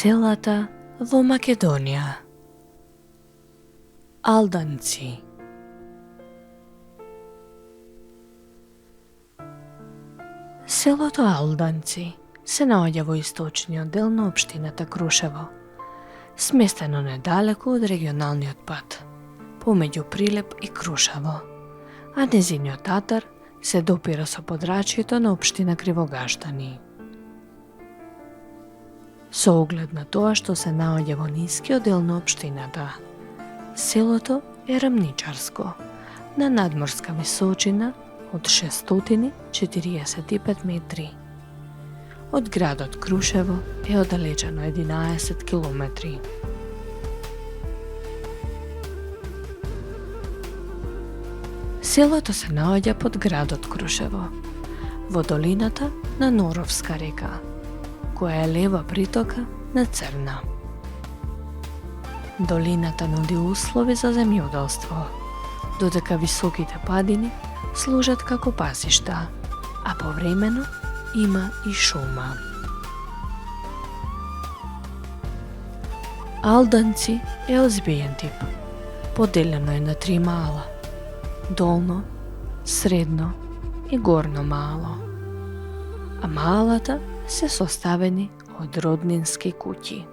Селата во Македонија. Алданци. Селото Алданци се наоѓа во источниот дел на општината Крушево, сместено недалеку од регионалниот пат, помеѓу Прилеп и Крушево, а незиниот татар се допира со подрачјето на општина Кривогаштани. Со оглед на тоа што се наоѓа во нискиот дел на општината, селото е рамничарско, на надморска височина од 645 метри. Од градот Крушево е оддалечено 11 километри. Селото се наоѓа под градот Крушево, во долината на Норовска река, која е лева притока на Црна. Долината нуди услови за земјоделство, додека високите падини служат како пасишта, а повремено има и шума. Алданци е озбиен тип, поделено е на 3 мала: долно, средно и горно мало, а малата се составени од роднински куќи.